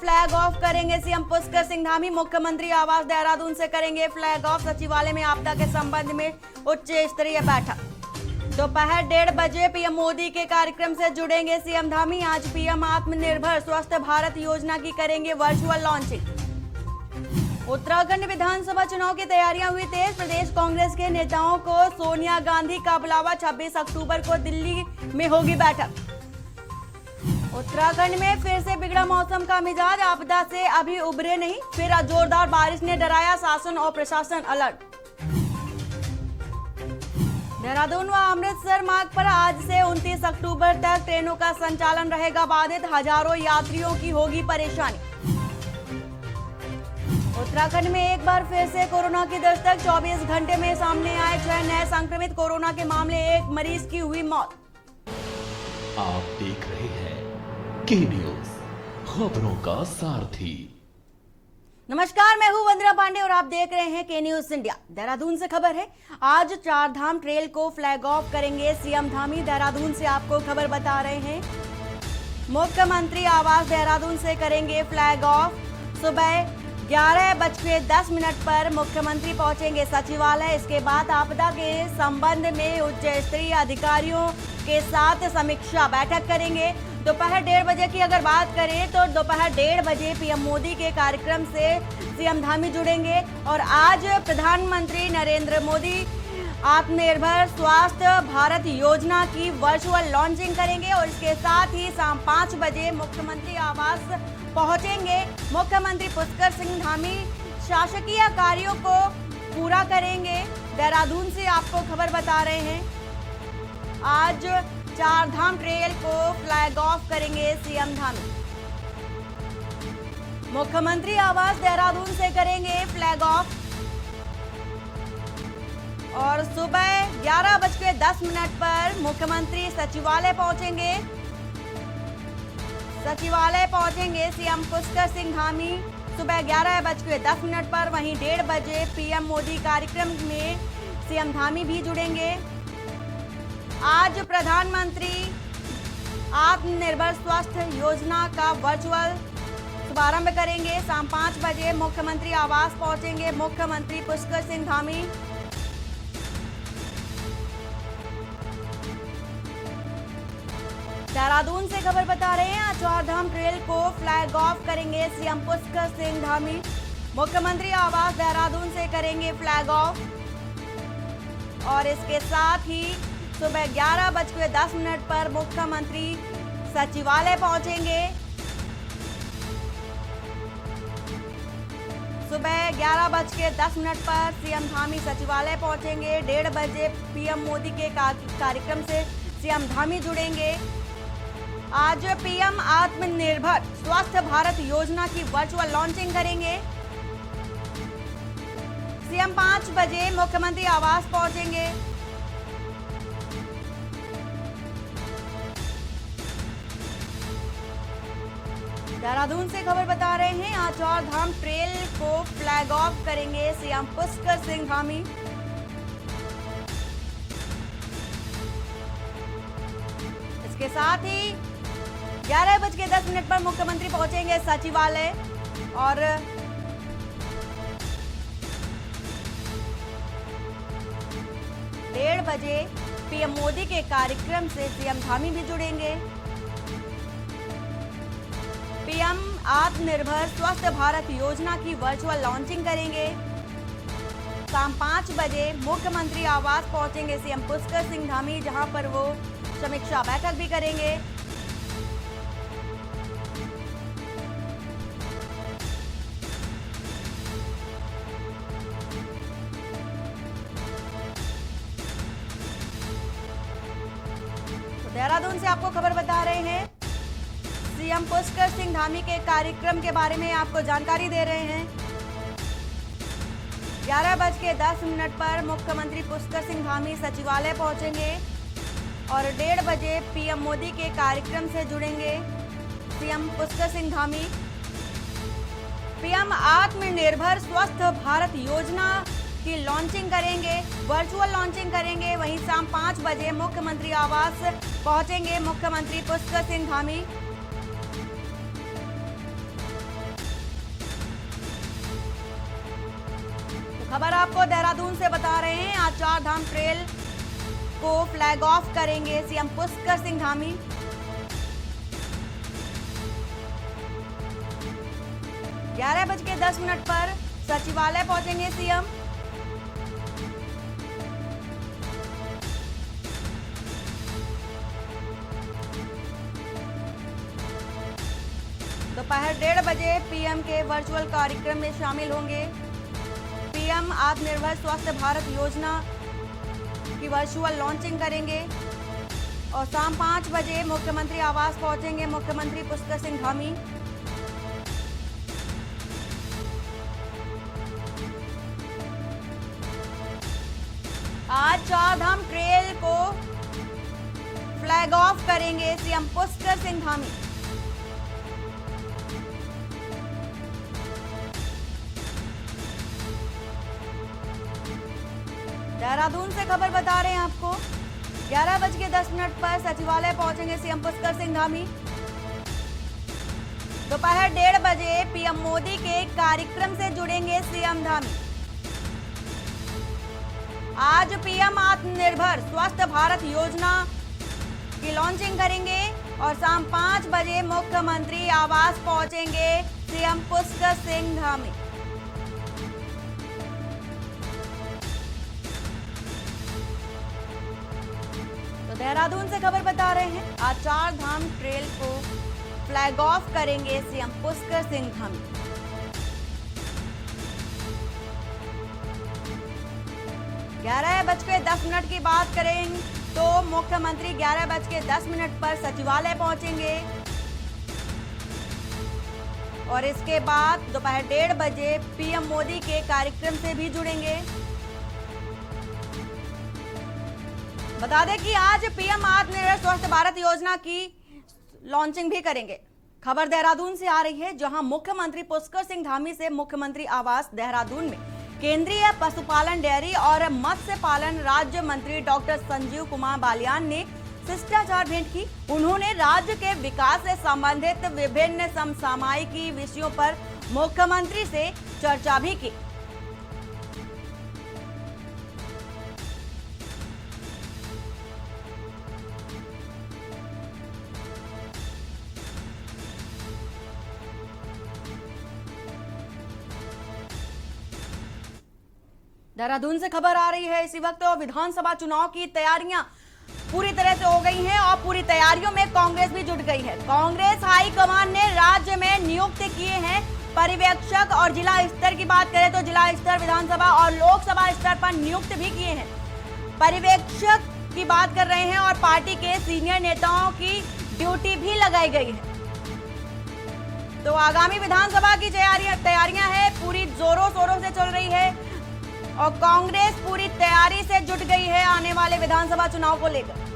Flag of करेंगे CM Pushkar Singh Dhami. मुख्यमंत्री आवास देहरादून से करेंगे फ्लैग ऑफ। सचिवालय में आपदा के संबंध में उच्च स्तरीय बैठक। दोपहर 1:30 बजे पीएम मोदी के कार्यक्रम से जुड़ेंगे सीएम धामी। आज पीएम आत्मनिर्भर स्वस्थ भारत योजना की करेंगे वर्चुअल लॉन्चिंग। उत्तराखंड विधानसभा चुनाव की तैयारियां हुई तेज। प्रदेश कांग्रेस के नेताओं को सोनिया गांधी का बुलावा। 26 अक्टूबर को दिल्ली में होगी बैठक। उत्तराखंड में फिर से बिगड़ा मौसम का मिजाज। आपदा से अभी उबरे नहीं, फिर जोरदार बारिश ने डराया शासन और प्रशासन अलर्ट। देहरादून व अमृतसर मार्ग पर आज से 29 अक्टूबर तक ट्रेनों का संचालन रहेगा बाधित। हजारों यात्रियों की होगी परेशानी। उत्तराखंड में एक बार फिर से कोरोना की दस्तक। 24 घंटे में सामने आए 6 नए संक्रमित कोरोना के मामले। एक मरीज की हुई मौत। आप देख रहे हैं के न्यूज, खबरों का सारथी। नमस्कार, मैं हूं वंदना पांडे और आप देख रहे हैं के न्यूज इंडिया। देहरादून से खबर है, आज चार धाम ट्रेल को फ्लैग ऑफ करेंगे सीएम धामी। देहरादून से आपको खबर बता रहे हैं, मुख्यमंत्री आवास देहरादून से करेंगे फ्लैग ऑफ। सुबह 11:10 पर मुख्यमंत्री पहुंचेंगे सचिवालय। इसके बाद आपदा के संबंध में उच्च स्तरीय अधिकारियों के साथ समीक्षा बैठक करेंगे। दोपहर 1:30 बजे की अगर बात करें तो दोपहर 1:30 बजे पीएम मोदी के कार्यक्रम से सीएम धामी जुड़ेंगे। और आज प्रधानमंत्री नरेंद्र मोदी आत्मनिर्भर स्वास्थ्य भारत योजना की वर्चुअल लॉन्चिंग करेंगे। और इसके साथ ही शाम 5 बजे मुख्यमंत्री आवास पहुंचेंगे। मुख्यमंत्री पुष्कर सिंह धामी शासकीय कार्यों को पूरा करेंगे। देहरादून से आपको खबर बता रहे हैं, आज चार धाम ट्रेल को फ्लैग ऑफ करेंगे सीएम धामी। मुख्यमंत्री आवास देहरादून से करेंगे फ्लैग ऑफ। और सुबह 11:10 पर मुख्यमंत्री सचिवालय पहुंचेंगे। सचिवालय पहुंचेंगे सीएम पुष्कर सिंह धामी सुबह 11:10 पर। वहीं 1:30 बजे पीएम मोदी कार्यक्रम में सीएम धामी भी जुड़ेंगे। आज प्रधानमंत्री आत्मनिर्भर स्वास्थ्य योजना का वर्चुअल शुभारंभ करेंगे। शाम 5 बजे मुख्यमंत्री आवास पहुंचेंगे मुख्यमंत्री पुष्कर सिंह धामी। देहरादून से खबर बता रहे हैं, चार धाम ट्रेल को फ्लैग ऑफ करेंगे सीएम पुष्कर सिंह धामी। मुख्यमंत्री आवास देहरादून से करेंगे फ्लैग ऑफ। और इसके साथ ही सुबह 11:10 पर मुख्यमंत्री सचिवालय पहुंचेंगे। सुबह 11:10 पर सीएम धामी सचिवालय पहुंचेंगे। 1:30 बजे पीएम मोदी के कार्यक्रम से सीएम धामी जुड़ेंगे। आज पीएम आत्मनिर्भर स्वस्थ भारत योजना की वर्चुअल लॉन्चिंग करेंगे। सीएम 5 बजे मुख्यमंत्री आवास पहुंचेंगे। देहरादून से खबर बता रहे हैं, आज चार धाम ट्रेल को फ्लैग ऑफ करेंगे सीएम पुष्कर सिंह धामी। इसके साथ ही 11:10 पर मुख्यमंत्री पहुंचेंगे सचिवालय। और डेढ़ बजे पीएम मोदी के कार्यक्रम से सीएम धामी भी जुड़ेंगे। पीएम आत्मनिर्भर स्वस्थ भारत योजना की वर्चुअल लॉन्चिंग करेंगे। शाम 5 बजे मुख्यमंत्री आवास पहुंचेंगे सीएम पुष्कर सिंह धामी, जहां पर वो समीक्षा बैठक भी करेंगे। तो देहरादून से आपको खबर बता रहे हैं, सीएम पुष्कर सिंह धामी के कार्यक्रम के बारे में आपको जानकारी दे रहे हैं। 11:10 पर मुख्यमंत्री पुष्कर सिंह धामी सचिवालय पहुंचेंगे। और 1:30 बजे पीएम मोदी के कार्यक्रम से जुड़ेंगे सीएम पुष्कर सिंह धामी। पीएम आत्मनिर्भर स्वस्थ भारत योजना की लॉन्चिंग करेंगे, वर्चुअल लॉन्चिंग करेंगे। वहीं शाम 5 बजे मुख्यमंत्री आवास पहुंचेंगे मुख्यमंत्री पुष्कर सिंह धामी। खबर आपको देहरादून से बता रहे हैं। आज चार धाम ट्रेल को फ्लैग ऑफ करेंगे सीएम पुष्कर सिंह धामी। ग्यारह बज के 10 मिनट पर सचिवालय पहुंचेंगे सीएम। दोपहर 1:30 बजे पीएम के वर्चुअल कार्यक्रम में शामिल होंगे। पीएम आत्मनिर्भर स्वस्थ भारत योजना की वर्चुअल लॉन्चिंग करेंगे और शाम 5 बजे मुख्यमंत्री आवास पहुंचेंगे मुख्यमंत्री पुष्कर सिंह धामी। आज चार धाम ट्रेल को फ्लैग ऑफ करेंगे सीएम पुष्कर सिंह धामी। देहरादून से खबर बता रहे हैं आपको। 11 बज के 10 मिनट पर सचिवालय पहुंचेंगे सीएम पुष्कर सिंह धामी। दोपहर 1:30 बजे पीएम मोदी के कार्यक्रम से जुड़ेंगे सीएम धामी। आज पीएम आत्मनिर्भर स्वस्थ भारत योजना की लॉन्चिंग करेंगे और शाम 5 बजे मुख्यमंत्री आवास पहुंचेंगे सीएम पुष्कर सिंह धामी। देहरादून से खबर बता रहे हैं। आज चार धाम ट्रेल को फ्लैग ऑफ करेंगे सीएम पुष्कर सिंह धामी। ग्यारह बज के 10 मिनट की बात करें तो मुख्यमंत्री 11 बज के 10 मिनट पर सचिवालय पहुंचेंगे और इसके बाद दोपहर 1:30 बजे पीएम मोदी के कार्यक्रम से भी जुड़ेंगे। बता दें कि आज पीएम आत्मनिर्भर स्वस्थ भारत योजना की लॉन्चिंग भी करेंगे। खबर देहरादून से आ रही है, जहां मुख्यमंत्री पुष्कर सिंह धामी से मुख्यमंत्री आवास देहरादून में केंद्रीय पशुपालन, डेयरी और मत्स्य पालन राज्य मंत्री डॉक्टर संजीव कुमार बालियान ने शिष्टाचार भेंट की। उन्होंने राज्य के विकास से संबंधित विभिन्न समसामयिक विषयों पर मुख्यमंत्री से चर्चा भी की। देहरादून से खबर आ रही है इसी वक्त। विधानसभा चुनाव की तैयारियां पूरी तरह से हो गई हैं और पूरी तैयारियों में कांग्रेस भी जुट गई है। कांग्रेस हाईकमान ने राज्य में नियुक्त किए हैं पर्यवेक्षक और जिला स्तर की बात करें तो जिला स्तर, विधानसभा और लोकसभा स्तर पर नियुक्त भी किए हैं। पर्यवेक्षक की बात कर रहे हैं और पार्टी के सीनियर नेताओं की ड्यूटी भी लगाई गई है। तो आगामी विधानसभा की तैयारियां हैं, पूरी जोरों शोरों से चल रही है और कांग्रेस पूरी तैयारी से जुट गई है आने वाले विधानसभा चुनाव को लेकर।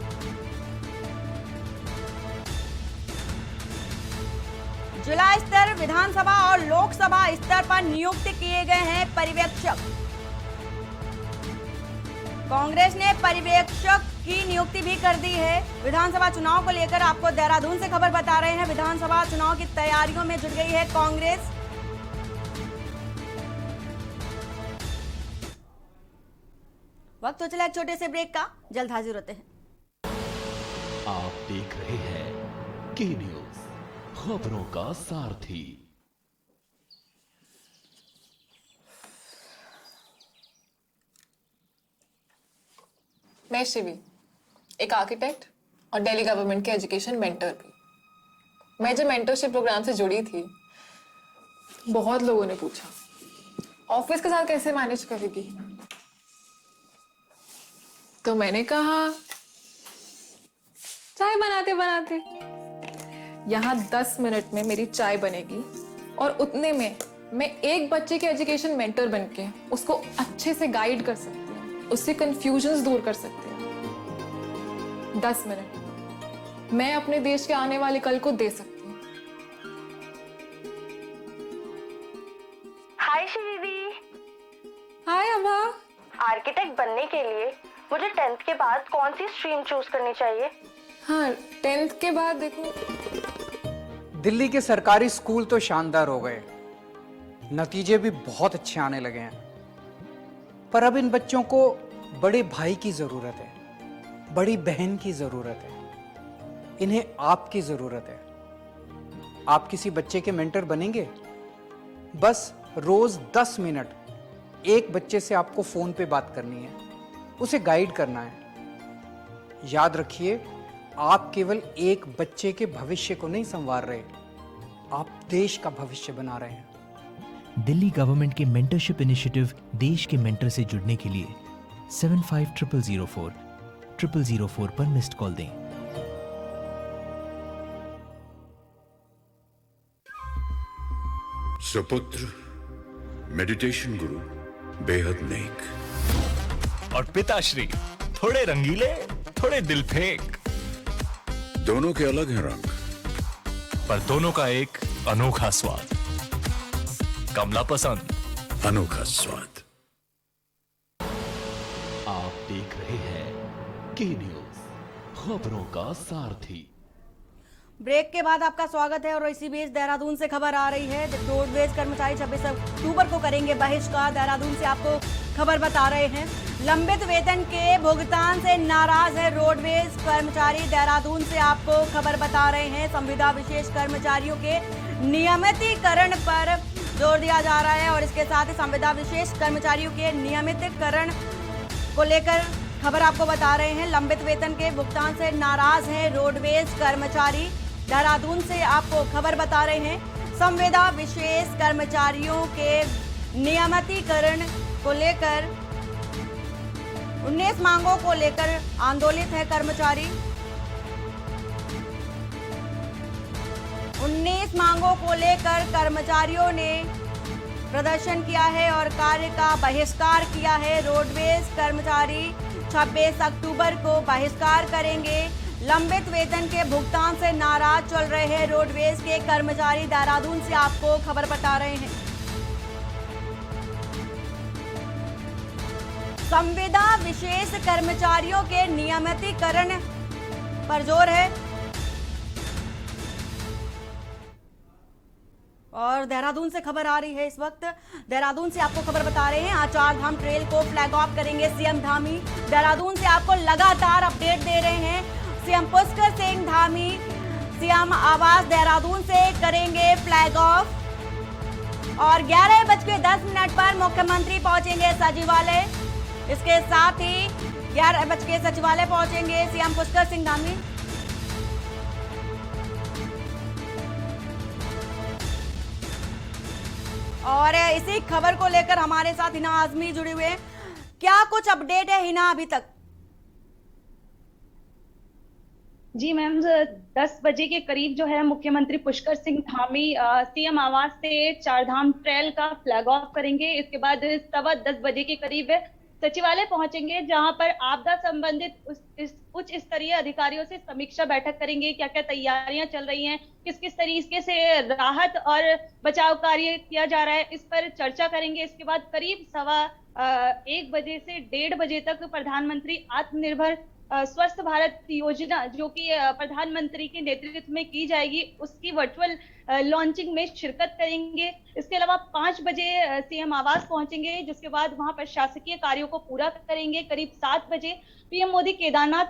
जिला स्तर, विधानसभा और लोकसभा स्तर पर नियुक्त किए गए हैं पर्यवेक्षक। कांग्रेस ने पर्यवेक्षक की नियुक्ति भी कर दी है। विधानसभा चुनाव को लेकर आपको देहरादून से खबर बता रहे हैं। विधानसभा चुनाव की तैयारियों में जुट गई है कांग्रेस। वक्त तो चला एक छोटे से ब्रेक का, जल्द हाजिर होते हैं। आप देख रहे हैं के न्यूज, खबरों का सारथी। मैं शिवी, एक आर्किटेक्ट और दिल्ली गवर्नमेंट के एजुकेशन मेंटर भी। मैं जब मेंटरशिप प्रोग्राम से जुड़ी थी, बहुत लोगों ने पूछा ऑफिस के साथ कैसे मैनेज करेगी। तो मैंने कहा चाय बनाते बनाते यहाँ 10 मिनट में मेरी चाय बनेगी और उतने में मैं एक बच्चे के एजुकेशन मेंटर बनके उसको अच्छे से गाइड कर सकती हूँ, उससे कंफ्यूजन्स दूर कर सकती हूँ। 10 मिनट मैं अपने देश के आने वाले कल को दे सकती हूँ। हाय शिवी। हाय अभा। आर्किटेक्ट बनने के लिए मुझे 10th के बाद कौन सी स्ट्रीम चूज करनी चाहिए? हाँ, 10th के बाद देखो, दिल्ली के सरकारी स्कूल तो शानदार हो गए, नतीजे भी बहुत अच्छे आने लगे हैं। पर अब इन बच्चों को बड़े भाई की जरूरत है, बड़ी बहन की जरूरत है, इन्हें आपकी जरूरत है। आप किसी बच्चे के मेंटर बनेंगे? बस रोज 10 मिनट एक बच्चे से आपको फोन पे बात करनी है, उसे गाइड करना है। याद रखिए, आप केवल एक बच्चे के भविष्य को नहीं संवार रहे, आप देश का भविष्य बना रहे हैं। दिल्ली गवर्नमेंट के मेंटरशिप इनिशिएटिव देश के मेंटर से जुड़ने के लिए 750004 पर मिस्ड कॉल दें। सुपुत्र मेडिटेशन गुरु बेहद नेक, और पिताश्री थोड़े रंगीले, थोड़े दिल फेंक। दोनों के अलग हैं रंग, पर दोनों का एक अनोखा स्वाद। कमला पसंद, अनोखा स्वाद। आप देख रहे हैं के न्यूज, खबरों का सारथी। ब्रेक के बाद आपका स्वागत है और इसी बीच देहरादून से खबर आ रही है। रोडवेज कर्मचारी 26 अक्टूबर को करेंगे बहिष्कार। देहरादून से आपको खबर बता रहे हैं। लंबित वेतन के भुगतान से नाराज है रोडवेज कर्मचारी। देहरादून से आपको खबर बता रहे हैं। संविदा विशेष कर्मचारियों के नियमितीकरण पर जोर दिया जा रहा है और इसके साथ ही संविदा विशेष कर्मचारियों के नियमितीकरण को लेकर खबर आपको बता रहे हैं। लंबित वेतन के भुगतान से नाराज है रोडवेज कर्मचारी। देहरादून से आपको खबर बता रहे हैं। संविदा विशेष कर्मचारियों के नियमितीकरण को लेकर 19 मांगों को लेकर आंदोलित है कर्मचारी। 19 मांगों को लेकर कर्मचारियों ने प्रदर्शन किया है और कार्य का बहिष्कार किया है। रोडवेज कर्मचारी 26 अक्टूबर को बहिष्कार करेंगे। लंबित वेतन के भुगतान से नाराज चल रहे हैं रोडवेज के कर्मचारी। देहरादून से आपको खबर बता रहे हैं। संविदा विशेष कर्मचारियों के नियमितीकरण पर जोर है और देहरादून से खबर आ रही है। इस वक्त देहरादून से आपको खबर बता रहे हैं। आज चारधाम ट्रेल को फ्लैग ऑफ करेंगे सीएम धामी। देहरादून से आपको लगातार अपडेट दे रहे हैं। सीएम पुष्कर सिंह धामी सीएम आवास देहरादून से करेंगे फ्लैग ऑफ और 11:10 पर मुख्यमंत्री पहुंचेंगे सचिवालय। इसके साथ ही 11 बजे सचिवालय पहुंचेंगे सीएम पुष्कर सिंह धामी। और इसी खबर को लेकर हमारे साथ हिना आजमी जुड़े हुए हैं। क्या कुछ अपडेट है हिना अभी तक? जी मैम, 10 बजे के करीब जो है मुख्यमंत्री पुष्कर सिंह धामी सीएम आवास से चारधाम ट्रेल का फ्लैग ऑफ करेंगे। इसके बाद 10:15 बजे के करीब सचिवालय पहुंचेंगे, जहां पर आपदा संबंधित उच्च स्तरीय अधिकारियों से समीक्षा बैठक करेंगे। क्या क्या तैयारियां चल रही हैं, किस किस तरीके से राहत और बचाव कार्य किया जा रहा है, इस पर चर्चा करेंगे। इसके बाद करीब 1 बजे से 1:30 बजे तक प्रधानमंत्री आत्मनिर्भर स्वस्थ भारत योजना, जो कि प्रधानमंत्री के नेतृत्व में की जाएगी, उसकी वर्चुअल लॉन्चिंग में शिरकत करेंगे। इसके अलावा 5 बजे सीएम आवास पहुंचेंगे, जिसके बाद वहां पर शासकीय कार्यों को पूरा करेंगे। करीब 7 बजे पीएम मोदी केदारनाथ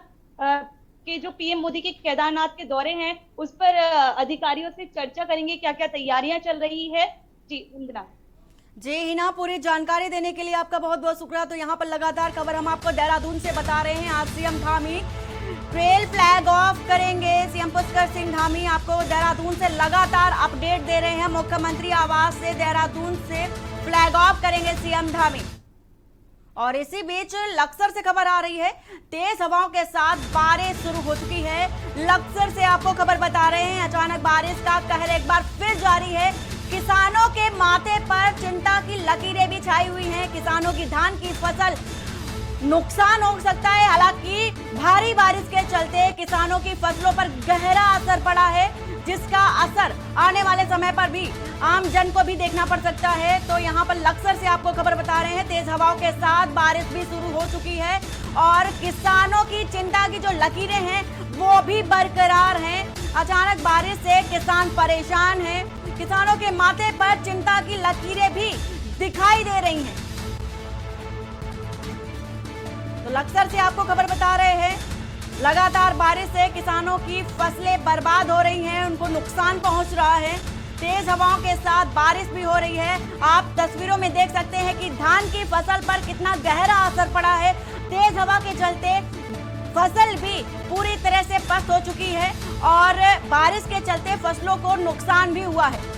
के केदारनाथ के दौरे हैं, उस पर अधिकारियों से चर्चा करेंगे, क्या क्या तैयारियां चल रही है। जी इंदिरा जी हिना, पूरी जानकारी देने के लिए आपका बहुत बहुत शुक्रिया। तो यहाँ पर लगातार खबर हम आपको देहरादून से बता रहे हैं। आज CM Dhami trail flag of करेंगे। सीएम पुष्कर सिंह धामी आपको देहरादून से लगातार अपडेट दे रहे हैं। मुख्यमंत्री आवास से देहरादून से फ्लैग ऑफ करेंगे सीएम धामी। और इसी बीच लक्सर से खबर आ रही है। तेज हवाओं के साथ बारिश शुरू हो चुकी है। लक्सर से आपको खबर बता रहे हैं। अचानक बारिश का कहर एक बार फिर जारी है। किसानों के माथे पर चिंता की लकीरें भी छाई हुई हैं। किसानों की धान की फसल नुकसान हो सकता है। हालांकि भारी बारिश के चलते किसानों की फसलों पर गहरा असर पड़ा है, जिसका असर आने वाले समय पर भी आम जन को भी देखना पड़ सकता है। तो यहाँ पर लक्सर से आपको खबर बता रहे हैं। तेज हवाओं के साथ बारिश भी शुरू हो चुकी है और किसानों की चिंता की जो लकीरें हैं वो भी बरकरार हैं। अचानक बारिश से किसान परेशान हैं। किसानों के माथे पर चिंता की लकीरें भी दिखाई दे रही हैं। लक्सर से आपको खबर बता रहे हैं, लगातार बारिश से किसानों की फसलें बर्बाद हो रही हैं, उनको नुकसान पहुंच रहा है। तेज हवाओं के साथ बारिश भी हो रही है। आप तस्वीरों में देख सकते हैं कि धान की फसल पर कितना गहरा असर पड़ा है। तेज हवा के चलते फसल भी पूरी तरह से पस्त हो चुकी है और बारिश के चलते फसलों को नुकसान भी हुआ है।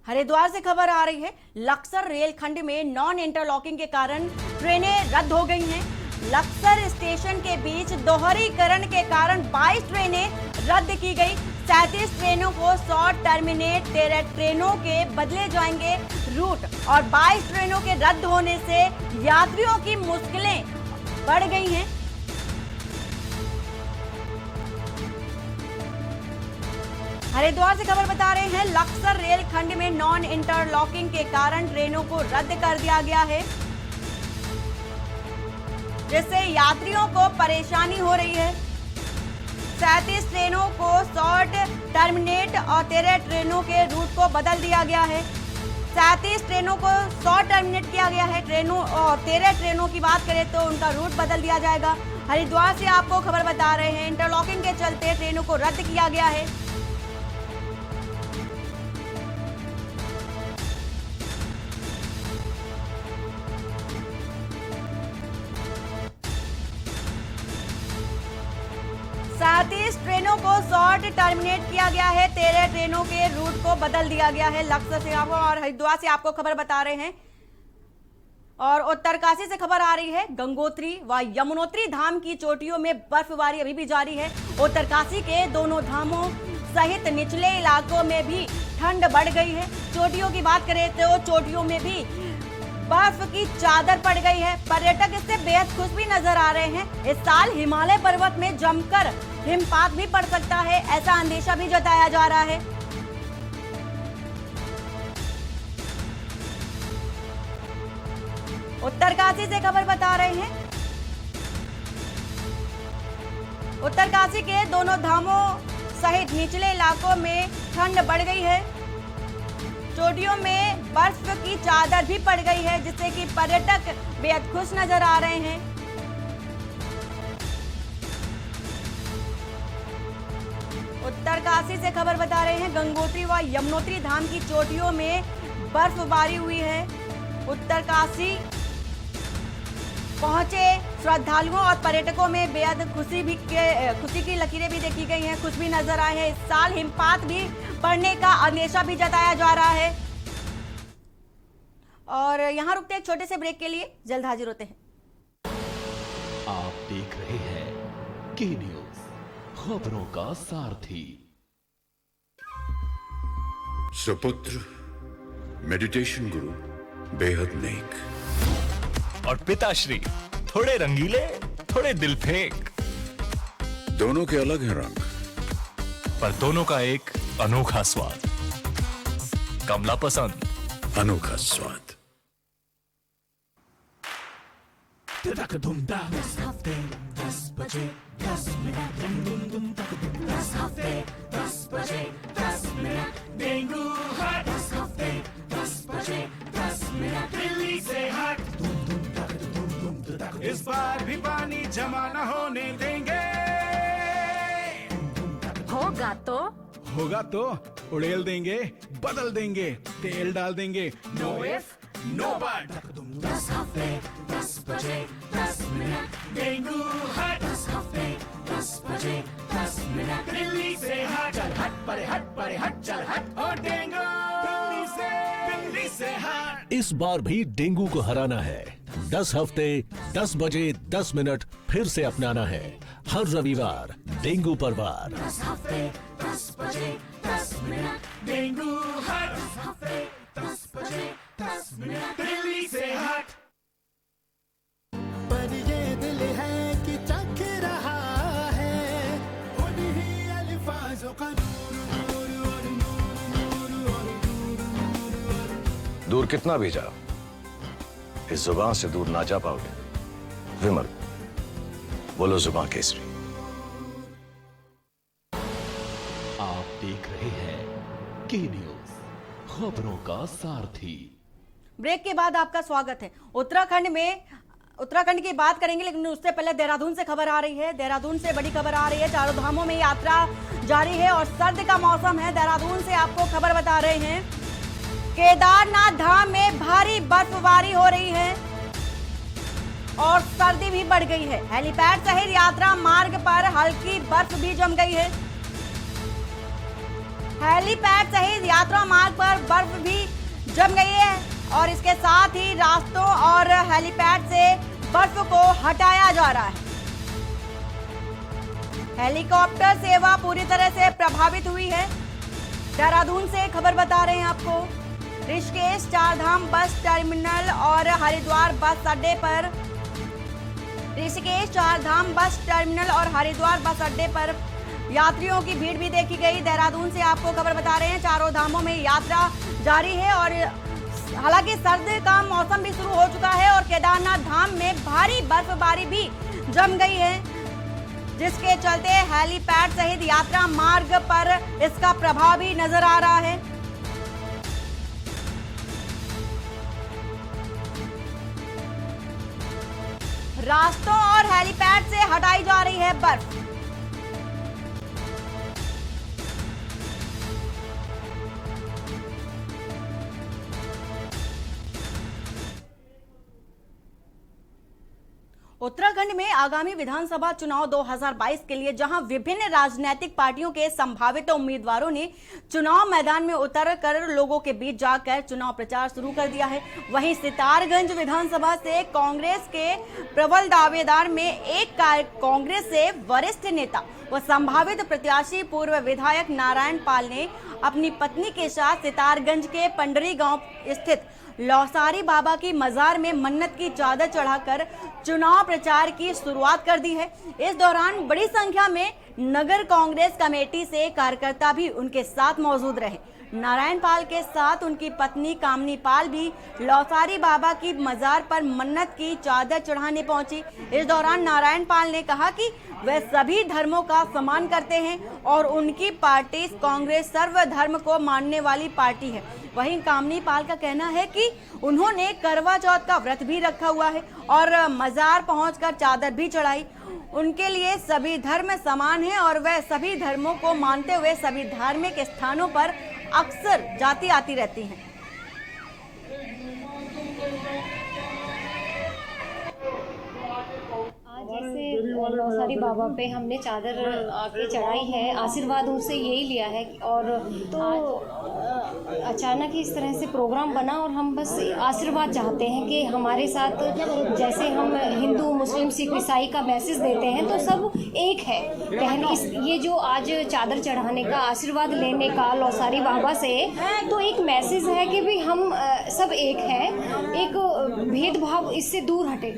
हरिद्वार से खबर आ रही है, लक्सर रेलखंड में नॉन इंटरलॉकिंग के कारण ट्रेनें रद्द हो गई हैं। लक्सर स्टेशन के बीच दोहरीकरण के कारण 22 ट्रेनें रद्द की गई। 37 ट्रेनों को शॉर्ट टर्मिनेट ट्रेनों के बदले जाएंगे रूट और 22 ट्रेनों के रद्द होने से यात्रियों की मुश्किलें बढ़ गई हैं। हरिद्वार से खबर बता रहे हैं, लक्सर रेलखंड में नॉन इंटरलॉकिंग के कारण ट्रेनों को रद्द कर दिया गया है, जिससे यात्रियों को परेशानी हो रही है। 37 ट्रेनों को शॉर्ट टर्मिनेट और 13 ट्रेनों के रूट को बदल दिया गया है। 37 ट्रेनों को शॉर्ट टर्मिनेट किया गया है ट्रेनों और 13 ट्रेनों की बात करें तो उनका रूट बदल दिया जाएगा। हरिद्वार से आपको खबर बता रहे हैं, इंटरलॉकिंग के चलते ट्रेनों को रद्द किया गया है। ट्रेनों को शॉर्ट टर्मिनेट किया गया है, 13 ट्रेनों के रूट को बदल दिया गया है। लक्सर से और हरिद्वार से आपको खबर बता रहे हैं और उत्तरकाशी से खबर आ रही है, गंगोत्री व यमुनोत्री धाम की चोटियों में बर्फबारी अभी भी जारी है। उत्तरकाशी के दोनों धामों सहित निचले इलाकों में भी ठंड बढ़ गई है। चोटियों की बात करें तो चोटियों में भी बर्फ की चादर पड़ गई है। पर्यटक इससे बेहद खुश भी नजर आ रहे हैं। इस साल हिमालय पर्वत में जमकर हिमपात भी पड़ सकता है, ऐसा अंदेशा भी जताया जा रहा है। उत्तरकाशी से खबर बता रहे हैं, उत्तरकाशी के दोनों धामों सहित निचले इलाकों में ठंड बढ़ गई है। चोटियों में बर्फ की चादर भी पड़ गई है, जिससे कि पर्यटक बेहद खुश नजर आ रहे हैं। उत्तरकाशी से खबर बता रहे हैं, गंगोत्री व यमुनोत्री धाम की चोटियों में बर्फबारी हुई है। उत्तरकाशी पहुंचे श्रद्धालुओं और पर्यटकों में बेहद खुशी की लकीरें भी देखी गई हैं, खुश भी नजर आए हैं। इस साल हिमपात भी पड़ने का अंदेशा भी जताया जा रहा है। और यहां रुकते हैं एक छोटे से ब्रेक के लिए, जल्द हाजिर होते हैं। आप देख रहे हैं के न्यूज, खबरों का सारथी। सुपुत्र मेडिटेशन गुरु बेहद नेक और पिताश्री थोड़े रंगीले, थोड़े दिल फेंक। दोनों के अलग हैं रंग, पर दोनों का एक अनोखा स्वाद। कमला पसंद, अनोखा स्वाद। इस बार भी पानी जमा न होने देंगे। होगा तो उड़ेल देंगे, बदल देंगे, तेल डाल देंगे। Know if no but. 10 हफ्ते 10 बजे 10 मिनट डेंगू हट। 10 हफ्ते 10 बजे 10 मिनट दिल्ली से हट। चल हट परे हट परे हट चल हट। और डेंगू दिल्ली से हट। इस बार भी डेंगू को हराना है। 10 हफ्ते 10 बजे 10 मिनट फिर से अपनाना है। हर रविवार डेंगू पर वार। 10 हफ्ते 10 बजे 10 मिनट डेंगू हट। 10 हफ्ते 10 बजे 10 मिनट दिल्ली से हट। पर ये दिल है कि चख रहा है उन्हीं अल्फाजों का दूर कितना भी जाओ, इस जुबान से दूर ना जा पाओगे। विमल, बोलो जुबान केसरी। आप देख रहे हैं के न्यूज, खबरों का सारथी। ब्रेक के बाद आपका स्वागत है। उत्तराखंड की बात करेंगे, लेकिन उससे पहले देहरादून से खबर आ रही है। देहरादून से बड़ी खबर आ रही है। चारों धामों में यात्रा जारी है और सर्द का मौसम है। देहरादून से आपको खबर बता रहे हैं, केदारनाथ धाम में भारी बर्फबारी हो रही है और सर्दी भी बढ़ गई है। हेलीपैड सहित यात्रा मार्ग पर हल्की बर्फ भी जम गई है। हेलीपैड सहित यात्रा मार्ग पर बर्फ भी जम गई है और इसके साथ ही रास्तों और हेलीपैड से बर्फ को हटाया जा रहा है। हेलीकॉप्टर सेवा पूरी तरह से प्रभावित हुई है। देहरादून से खबर बता रहे हैं आपको, ऋषिकेश चारधाम बस टर्मिनल और हरिद्वार बस अड्डे पर ऋषिकेश चारधाम बस टर्मिनल और हरिद्वार बस अड्डे पर यात्रियों की भीड़ भी देखी गई। देहरादून से आपको खबर बता रहे हैं, चारों धामों में यात्रा जारी है और हालांकि सर्द का मौसम भी शुरू हो चुका है और केदारनाथ धाम में भारी बर्फबारी भी जम गई है, जिसके चलते हेलीपैड सहित यात्रा मार्ग पर इसका प्रभाव भी नजर आ रहा है। रास्तों और हेलीपैड से हटाई जा रही है बर्फ। उत्तराखंड में आगामी विधानसभा चुनाव 2022 के लिए जहां विभिन्न राजनीतिक पार्टियों के संभावित उम्मीदवारों ने चुनाव मैदान में उतर कर लोगों के बीच जाकर चुनाव प्रचार शुरू कर दिया है, वहीं सितारगंज विधानसभा से कांग्रेस के प्रबल दावेदार में एक कांग्रेस से वरिष्ठ नेता व संभावित प्रत्याशी पूर्व विधायक नारायण पाल ने अपनी पत्नी के साथ सितारगंज के पंडरी गांव स्थित लौसारी बाबा की मजार में मन्नत की चादर चढ़ाकर चुनाव प्रचार की शुरुआत कर दी है। इस दौरान बड़ी संख्या में नगर कांग्रेस कमेटी से कार्यकर्ता भी उनके साथ मौजूद रहे। नारायण पाल के साथ उनकी पत्नी कामनी पाल भी लौसारी बाबा की मजार पर मन्नत की चादर चढ़ाने पहुंची। इस दौरान नारायण पाल ने कहा कि वे सभी धर्मों का सम्मान करते हैं और उनकी पार्टी कांग्रेस सर्वधर्म को मानने वाली पार्टी है। वहीं कामनी पाल का कहना है कि उन्होंने करवा चौथ का व्रत भी रखा हुआ है और मजार पहुंचकर चादर भी चढ़ाई। उनके लिए सभी धर्म समान हैं और वह सभी धर्मों को मानते हुए सभी धार्मिक स्थानों पर अक्सर जाती आती रहती हैं। जैसे लौसारी बाबा पे हमने चादर आके चढ़ाई है, आशीर्वाद उनसे यही लिया है और तो अचानक ही इस तरह से प्रोग्राम बना और हम बस आशीर्वाद चाहते हैं कि हमारे साथ जैसे हम हिंदू मुस्लिम सिख ईसाई का मैसेज देते हैं तो सब एक है। पहले ये जो आज चादर चढ़ाने का आशीर्वाद लेने का लौसारी बाबा से तो एक मैसेज है कि भी हम सब एक हैं, एक भेदभाव इससे दूर हटे।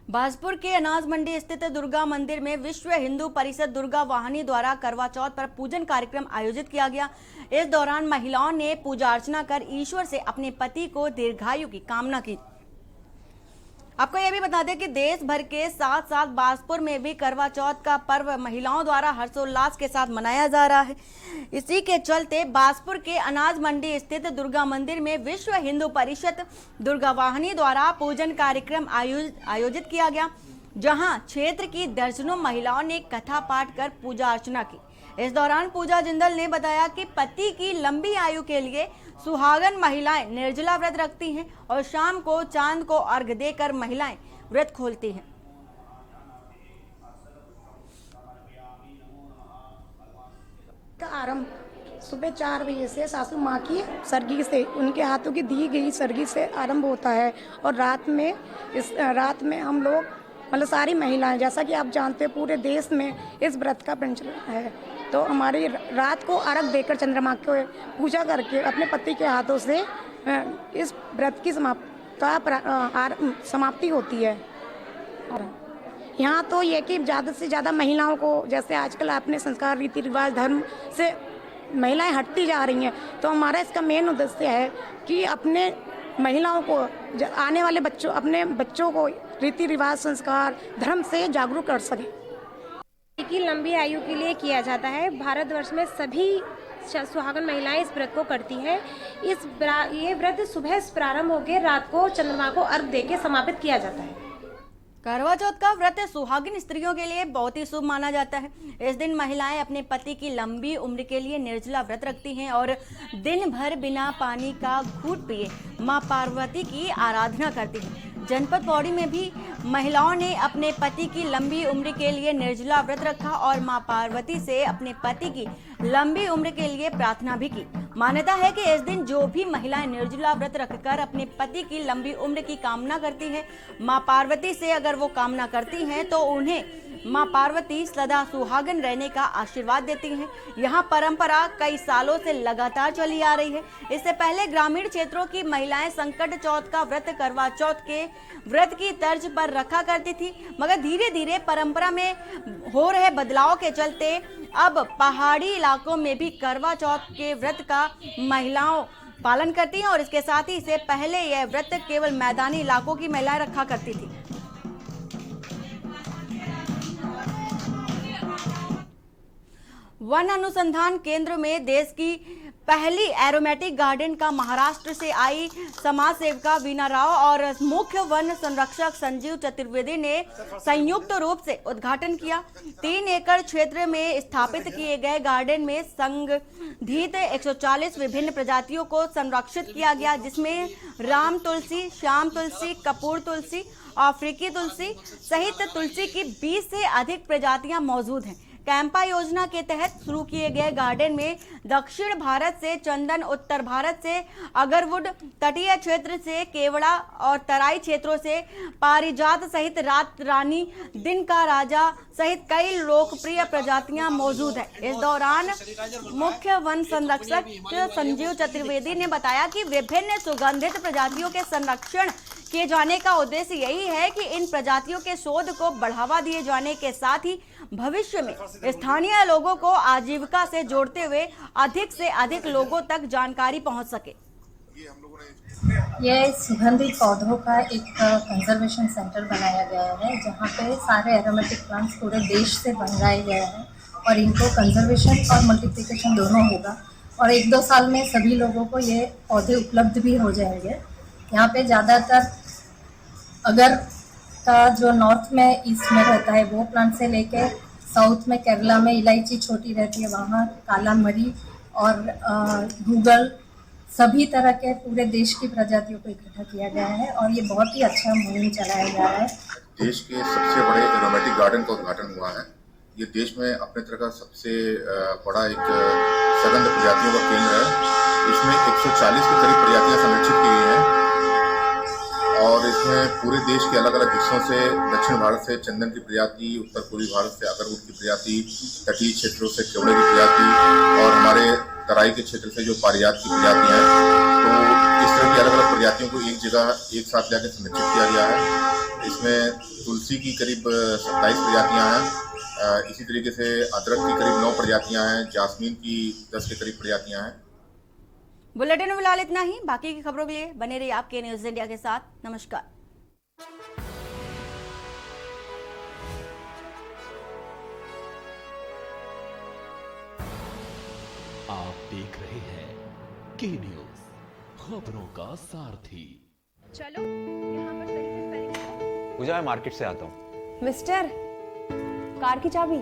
बाजपुर के अनाज मंडी स्थित दुर्गा मंदिर में विश्व हिंदू परिषद दुर्गा वाहिनी द्वारा करवा चौथ पर पूजन कार्यक्रम आयोजित किया गया। इस दौरान महिलाओं ने पूजा अर्चना कर ईश्वर से अपने पति को दीर्घायु की कामना की। आपको यह भी बता दें कि देश भर के साथ साथ बाजपुर में भी करवा चौथ का पर्व महिलाओं द्वारा हर्षोल्लास के साथ मनाया जा रहा है। इसी के चलते बाजपुर के अनाज मंडी स्थित दुर्गा मंदिर में विश्व हिंदू परिषद दुर्गा वाहिनी द्वारा पूजन कार्यक्रम आयोजित किया गया, जहां क्षेत्र की दर्जनों महिलाओं ने कथा पाठ कर पूजा अर्चना की। इस दौरान पूजा जिंदल ने बताया कि पति की लंबी आयु के लिए सुहागन महिलाएं निर्जला व्रत रखती हैं और शाम को चांद को अर्घ देकर महिलाएं व्रत खोलती हैं। आरंभ सुबह 4 बजे से सासू माँ की सरगी से उनके हाथों की दी गई सरगी से आरंभ होता है और रात में हम लोग मतलब सारी महिलाएं, जैसा कि आप जानते हैं पूरे देश में इस व्रत का प्रचलन है, तो हमारी रात को अर्घ देकर चंद्रमा को पूजा करके अपने पति के हाथों से इस व्रत की समाप्ति होती है। यहाँ तो ये कि ज़्यादा से ज़्यादा महिलाओं को, जैसे आजकल अपने संस्कार रीति रिवाज धर्म से महिलाएं हटती जा रही हैं, तो हमारा इसका मेन उद्देश्य है कि अपने महिलाओं को आने वाले अपने बच्चों को रीति रिवाज संस्कार धर्म से जागरूक कर सकें। की लंबी आयु के लिए किया जाता है। भारतवर्ष में सभी सुहागन महिलाएं इस व्रत को करती हैं। ये व्रत सुबह से प्रारंभ होकर रात को चंद्रमा को अर्घ देके समापित किया जाता है। करवा चौथ का व्रत सुहागिन स्त्रियों के लिए बहुत ही शुभ माना जाता है। इस दिन महिलाएं अपने पति की लंबी उम्र के लिए निर्जला व्रत रखती हैं और दिन भर बिना पानी का घूंट पिए मां पार्वती की आराधना करती हैं। जनपद पौड़ी में भी महिलाओं ने अपने पति की लंबी उम्र के लिए निर्जला व्रत रखा और मां पार्वती से अपने पति की लंबी उम्र के लिए प्रार्थना भी की। मान्यता है कि इस दिन जो भी महिलाएं निर्जला व्रत रखकर अपने पति की लंबी उम्र की कामना करती हैं, मां पार्वती से अगर वो कामना करती हैं तो उन्हें मां पार्वती सदा सुहागन रहने का आशीर्वाद देती हैं। यह परंपरा कई सालों से लगातार चली आ रही है। इससे पहले ग्रामीण क्षेत्रों की महिलाएं संकट चौथ का व्रत करवा चौथ के व्रत की तर्ज पर रखा करती थी, मगर धीरे धीरे परंपरा में हो रहे बदलाव के चलते अब पहाड़ी इलाकों में भी करवा चौथ के व्रत का महिलाओं पालन करती हैं और इसके साथ ही इससे पहले यह व्रत केवल मैदानी इलाकों की महिलाएं रखा करती थी। वन अनुसंधान केंद्र में देश की पहली एरोमेटिक गार्डन का महाराष्ट्र से आई समाज सेविका वीना राव और मुख्य वन संरक्षक संजीव चतुर्वेदी ने संयुक्त रूप से उद्घाटन किया। 3 एकड़ क्षेत्र में स्थापित किए गए गार्डन में संगठित 140 विभिन्न प्रजातियों को संरक्षित किया गया, जिसमें राम तुलसी, श्याम तुलसी, कपूर तुलसी, अफ्रीकी तुलसी सहित तुलसी की 20 से अधिक प्रजातियां मौजूद हैं। कैंपा योजना के तहत शुरू किए गए गार्डन में दक्षिण भारत से चंदन, उत्तर भारत से अगरवुड, तटीय क्षेत्र से केवड़ा और तराई क्षेत्रों से पारिजात सहित रात रानी, दिन का राजा सहित कई लोकप्रिय प्रजातियां मौजूद हैं। इस दौरान मुख्य वन संरक्षक संजीव चतुर्वेदी ने बताया कि विभिन्न सुगंधित प्रजातियों के संरक्षण किए जाने का उद्देश्य यही है कि इन प्रजातियों के शोध को बढ़ावा दिए जाने के साथ ही भविष्य में स्थानीय लोगों को आजीविका से जोड़ते हुए अधिक से अधिक लोगों तक जानकारी पहुंच सके। यह सुगंधित पौधों का एक कंजर्वेशन सेंटर बनाया गया है, जहां पे सारे एरोमेटिक प्लांट्स पूरे देश से मंगाए गए हैं और इनको कंजर्वेशन और मल्टीप्लिकेशन दोनों होगा और 1-2 साल में सभी लोगों को ये पौधे उपलब्ध भी हो जाएंगे। यहाँ पे ज़्यादातर अगर का जो नॉर्थ में ईस्ट में रहता है वो प्लांट से लेके साउथ में केरला में इलायची छोटी रहती है, वहाँ काला मरी और गूगल सभी तरह के पूरे देश की प्रजातियों को इकट्ठा किया गया है और ये बहुत ही अच्छा मुहिम चलाया जा रहा है। देश के सबसे बड़े एरोमेटिक गार्डन का उद्घाटन हुआ है। ये देश में अपने तरह का सबसे बड़ा एक सघन प्रजातियों का केंद्र है। इसमें 140 के करीब प्रजातियां संरक्षित की गई हैं और इसमें पूरे देश के अलग अलग हिस्सों से, दक्षिण भारत से चंदन की प्रजाति, उत्तर पूर्वी भारत से अगरवुड की प्रजाति, तटीय क्षेत्रों से केवड़े की प्रजाति और हमारे तराई के क्षेत्र से जो पारिजात की प्रजातियां हैं। तो इस तरह की अलग अलग प्रजातियों को एक जगह एक साथ लाकर संरक्षित किया गया है। इसमें तुलसी की करीब 27 प्रजातियां हैं, इसी तरीके से अदरक की करीब 9 प्रजातियां हैं, जासमीन की 10 के करीब प्रजातियां हैं। बुलेटिन में फिलहाल इतना ही। बाकी की खबरों के लिए बने रहिए आपके न्यूज इंडिया के साथ। नमस्कार। आप देख रहे हैं के न्यूज, खबरों का सारथी। चलो यहाँ पर सही से स्पेलिंग। पूजा, मैं मार्केट से आता हूँ। मिस्टर, कार की चाबी।